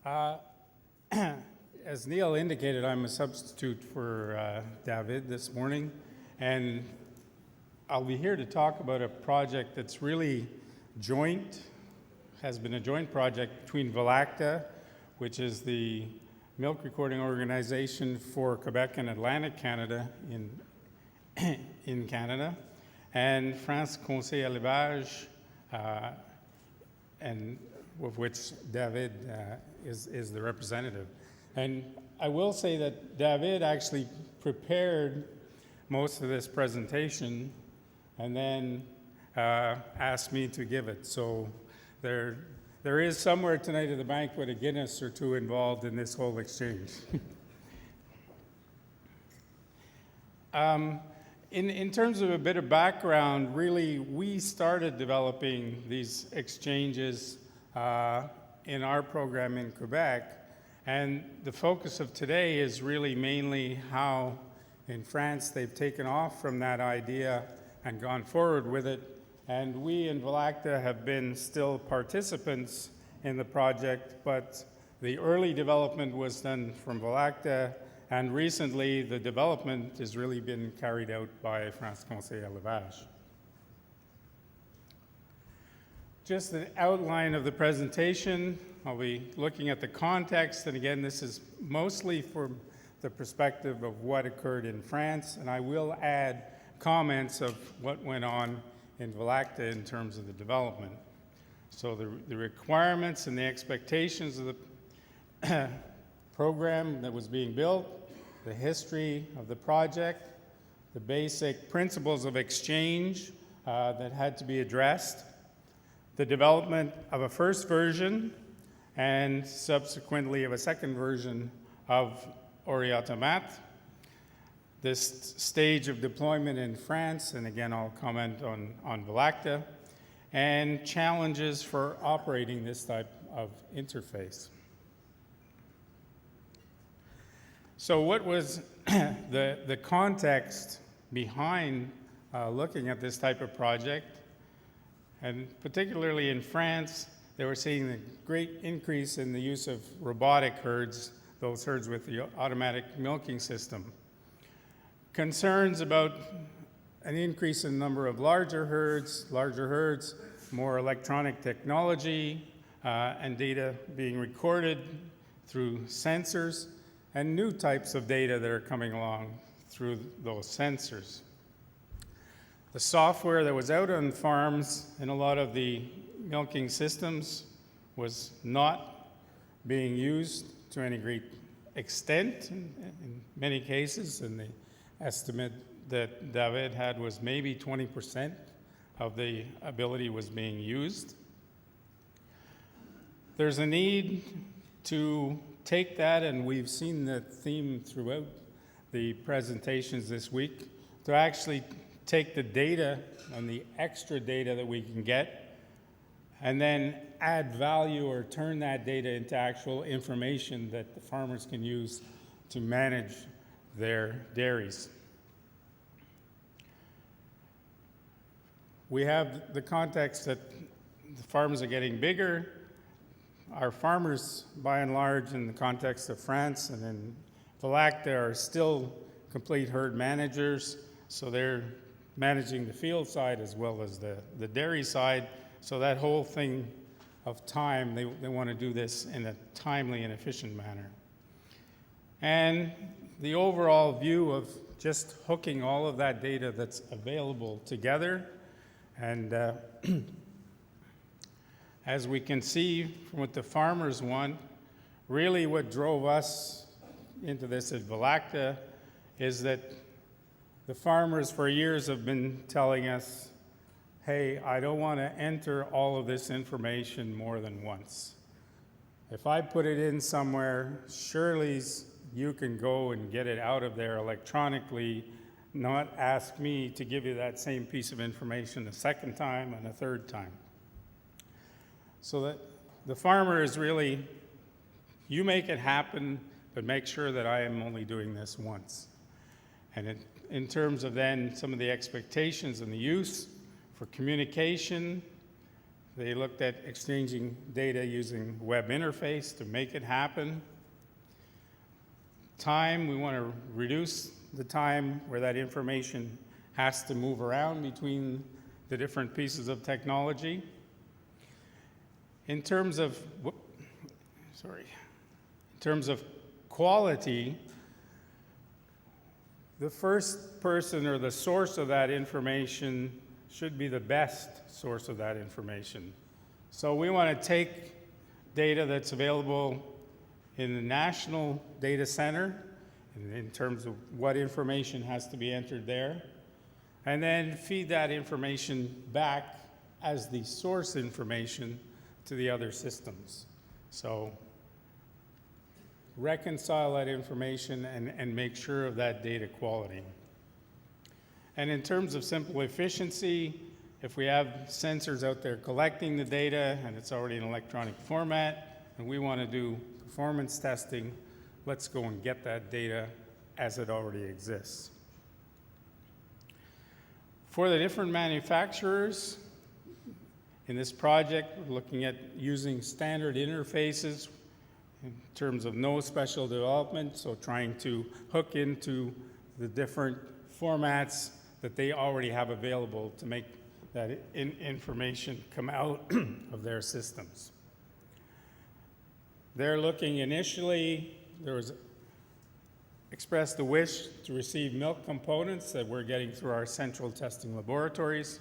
Uh, as Neil indicated, I'm a substitute for David this morning, and I'll be here to talk about a project that's really joint, has been a joint project between Velacta, which is the milk recording organization for Quebec and Atlantic Canada in Canada, and France Conseil à l'Élevage, and of which David is the representative. And I will say that David actually prepared most of this presentation and then asked me to give it. So there is somewhere tonight at the banquet a Guinness or two involved in this whole exchange. In terms of a bit of background, really, we started developing these exchanges in our program in Quebec, and the focus of today is really mainly how in France they've taken off from that idea and gone forward with it, and we in Velacta have been still participants in the project, but the early development was done from Velacta, and recently the development has really been carried out by France Conseil à l'Élevage. Just an outline of the presentation. I'll be looking at the context, and again, this is mostly from the perspective of what occurred in France, and I will add comments of what went on in Velacta in terms of the development. So the requirements and the expectations of the program that was being built, the history of the project, the basic principles of exchange that had to be addressed, the development of a first version and subsequently of a second version of Oriautomat, this stage of deployment in France, and again I'll comment on Velacta, and challenges for operating this type of interface. So what was the context behind looking at this type of project? And particularly in France, they were seeing a great increase in the use of robotic herds, those herds with the automatic milking system. Concerns about an increase in the number of larger herds, more electronic technology, and data being recorded through sensors, and new types of data that are coming along through those sensors. The software that was out on farms in a lot of the milking systems was not being used to any great extent in many cases, and the estimate that David had was maybe 20% of the ability was being used. There's a need to take that, and we've seen the theme throughout the presentations this week, to actually take the data and the extra data that we can get and then add value or turn that data into actual information that the farmers can use to manage their dairies. We have the context that the farms are getting bigger. Our farmers, by and large, in the context of France and in Velacta, are still complete herd managers, so they're managing the field side as well as the dairy side. So that whole thing of time, they want to do this in a timely and efficient manner. And the overall view of just hooking all of that data that's available together. And as we can see from what the farmers want, really what drove us into this at Velacta is that the farmers for years have been telling us, hey, I don't want to enter all of this information more than once. If I put it in somewhere, surely you can go and get it out of there electronically, not ask me to give you that same piece of information a second time and a third time. So that the farmer is really, you make it happen, but make sure that I am only doing this once. And in terms of then some of the expectations and the use for communication, They looked at exchanging data using web interface to make it happen. Time, we want to reduce the time where that information has to move around between the different pieces of technology. In terms of quality, the first person or the source of that information should be the best source of that information. So we want to take data that's available in the national data center, in terms of what information has to be entered there, and then feed that information back as the source information to the other systems. So reconcile that information and make sure of that data quality. And in terms of simple efficiency, if we have sensors out there collecting the data and it's already in electronic format and we want to do performance testing, let's go and get that data as it already exists. For the different manufacturers, in this project, we're looking at using standard interfaces in terms of no special development, so trying to hook into the different formats that they already have available to make that information come out of their systems. They're looking initially, there was expressed a wish to receive milk components that we're getting through our central testing laboratories.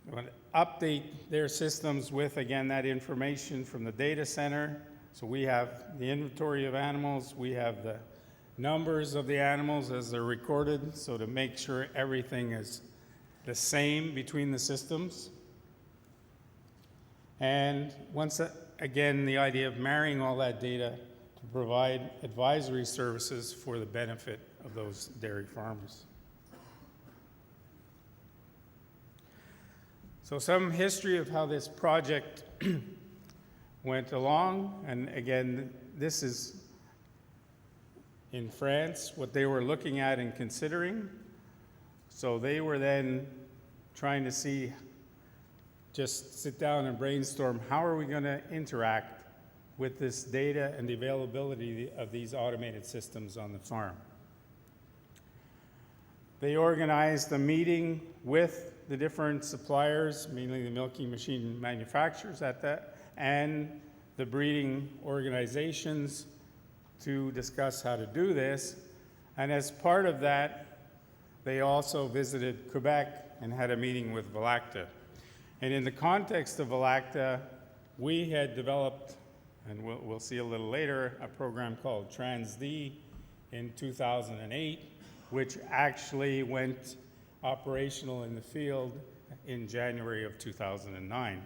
We want to update their systems with, again, that information from the data center. So we have the inventory of animals, we have the numbers of the animals as they're recorded, so to make sure everything is the same between the systems. And once, again, the idea of marrying all that data to provide advisory services for the benefit of those dairy farmers. So some history of how this project went along, and again, this is in France, what they were looking at and considering. So they were then trying to see, just sit down and brainstorm, how are we going to interact with this data and the availability of these automated systems on the farm. They organized a meeting with the different suppliers, mainly the milking machine manufacturers at that, and the breeding organizations to discuss how to do this. And as part of that, they also visited Quebec and had a meeting with Velacta. And in the context of Velacta, we had developed, and we'll see a little later, a program called TransD in 2008, which actually went operational in the field in January of 2009.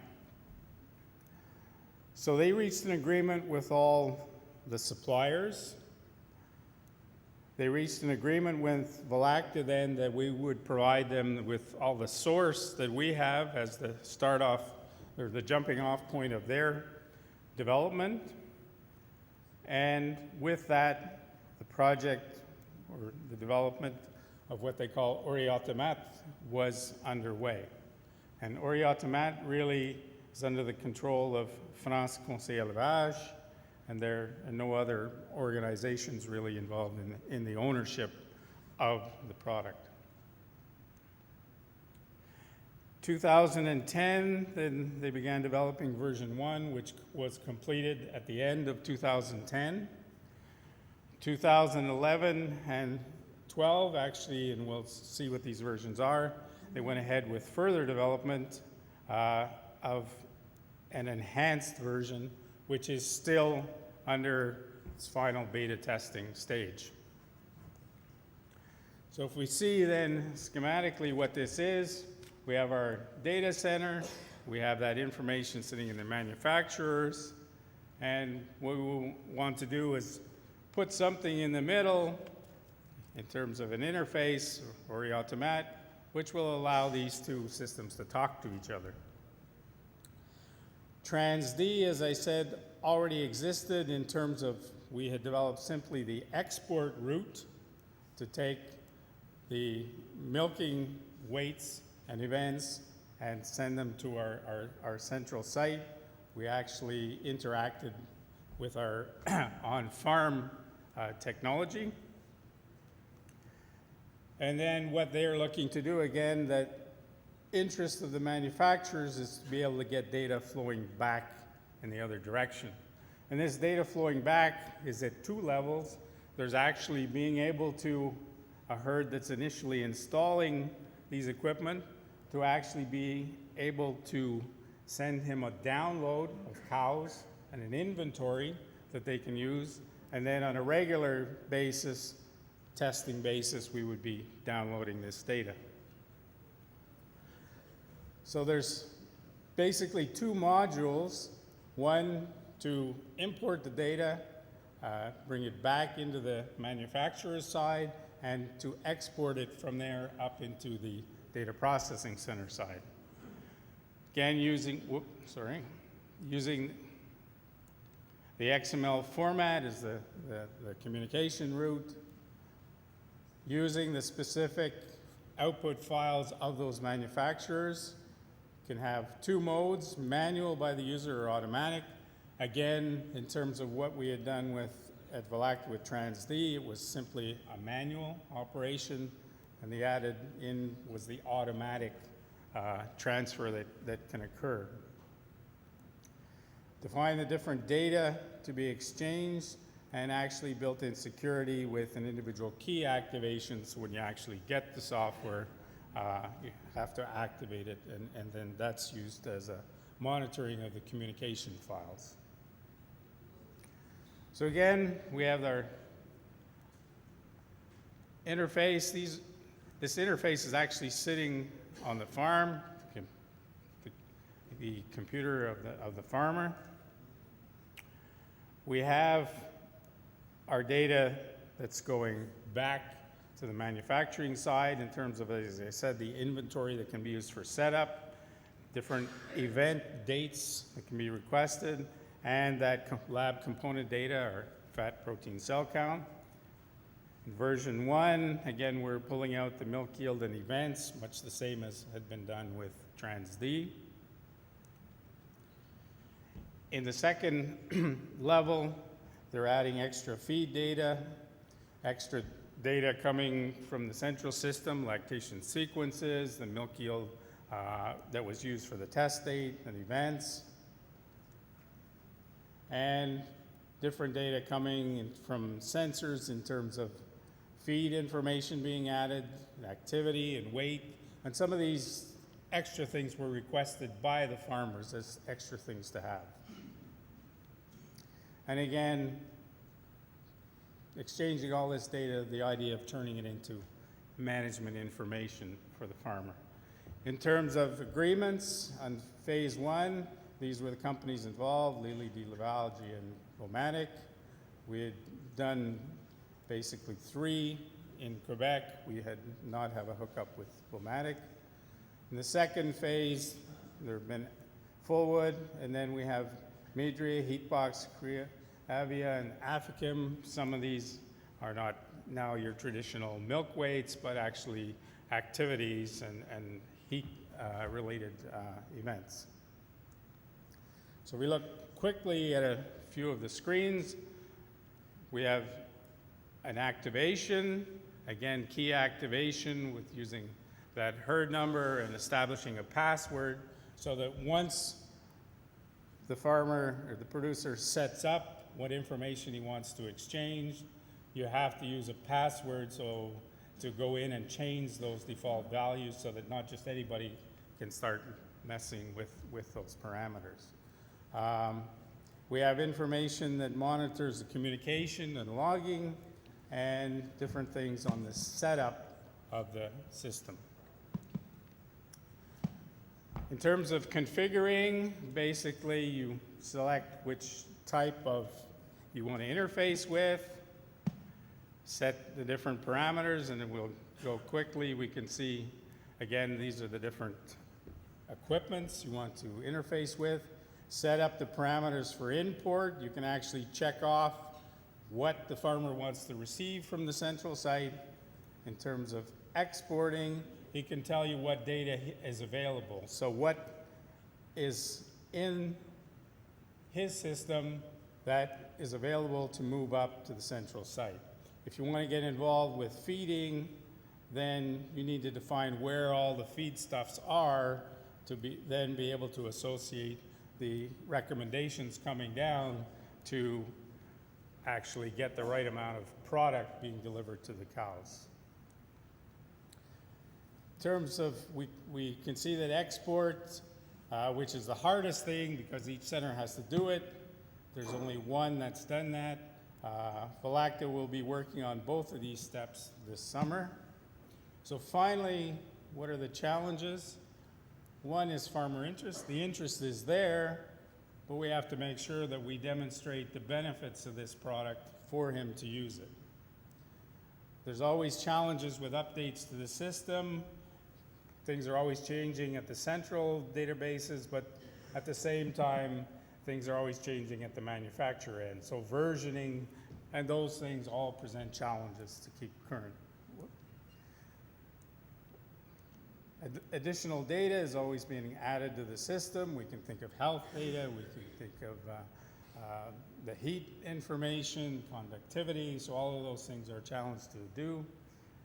So they reached an agreement with all the suppliers. They reached an agreement with Velacta then that we would provide them with all the source that we have as the start off, or the jumping off point of their development. And with that, the project or the development of what they call Ori-Automat was underway. And Ori-Automat really is under the control of France Conseil Élevage, and there are no other organizations really involved in the ownership of the product. 2010, then they began developing version 1, which was completed at the end of 2010. 2011 and 12, actually, and we'll see what these versions are, they went ahead with further development of an enhanced version, which is still under its final beta testing stage. So if we see then schematically what this is, we have our data center, we have that information sitting in the manufacturers, and what we want to do is put something in the middle in terms of an interface, or Ori-Automat, which will allow these two systems to talk to each other. TransD, as I said, already existed in terms of we had developed simply the export route to take the milking weights and events and send them to our central site. We actually interacted with our on-farm technology. And then what they're looking to do, again, that interest of the manufacturers is to be able to get data flowing back in the other direction. And this data flowing back is at two levels. There's actually being able to, a herd that's initially installing these equipment, to actually be able to send him a download of cows and an inventory that they can use. And then on a regular basis, testing basis, we would be downloading this data. So there's basically two modules. One, to import the data, bring it back into the manufacturer's side, and to export it from there up into the data processing center side. Again, using the XML format as the communication route, using the specific output files of those manufacturers. Can have two modes, manual by the user or automatic. Again, in terms of what we had done at Velacta with TransD, it was simply a manual operation, and the added in was the automatic transfer that can occur. Define the different data to be exchanged, and actually built in security with an individual key activation, so when you actually get the software, you have to activate it, and then that's used as a monitoring of the communication files. So again, we have our interface. This interface is actually sitting on the farm, the computer of the farmer. We have our data that's going back to the manufacturing side in terms of, as I said, the inventory that can be used for setup, different event dates that can be requested, and that lab component data, or fat, protein, cell count. In version 1, again, we're pulling out the milk yield and events, much the same as had been done with TransD. In the second level, they're adding extra feed data, extra data coming from the central system, lactation sequences, the milk yield that was used for the test date and events, and different data coming in from sensors in terms of feed information being added, activity and weight, and some of these extra things were requested by the farmers as extra things to have. And again, exchanging all this data, the idea of turning it into management information for the farmer. In terms of agreements, on phase 1, these were the companies involved, Lilly, DeLavalgie, and Romantic. We had done basically 3 in Quebec. We had not have a hookup with Romantic. In the second phase, there have been Fullwood, and then we have Midria, Heatbox, Korea, Avia, and Africam. Some of these are not now your traditional milk weights, but actually activities and heat-related events. So we look quickly at a few of the screens. We have an activation, again, key activation with using that herd number and establishing a password so that once the farmer or the producer sets up what information he wants to exchange, you have to use a password so to go in and change those default values so that not just anybody can start messing with those parameters. We have information that monitors the communication and logging and different things on the setup of the system. In terms of configuring, basically you select which type of you want to interface with, set the different parameters, and then we'll go quickly. We can see, again, these are the different equipments you want to interface with. Set up the parameters for import. You can actually check off what the farmer wants to receive from the central site. In terms of exporting, he can tell you what data is available. So what is in his system that is available to move up to the central site. If you want to get involved with feeding, then you need to define where all the feedstuffs are to then be able to associate the recommendations coming down to actually get the right amount of product being delivered to the cows. In terms of, we can see that export, which is the hardest thing because each center has to do it. There's only one that's done that. Phylacta will be working on both of these steps this summer. So finally, what are the challenges? One is farmer interest. The interest is there, but we have to make sure that we demonstrate the benefits of this product for him to use it. There's always challenges with updates to the system. Things are always changing at the central databases, but at the same time, things are always changing at the manufacturer end. So versioning and those things all present challenges to keep current. Additional data is always being added to the system. We can think of health data, we can think of the heat information, conductivity, so all of those things are a challenge to do.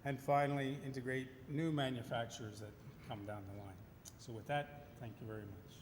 And finally, integrate new manufacturers that come down the line. So with that, thank you very much.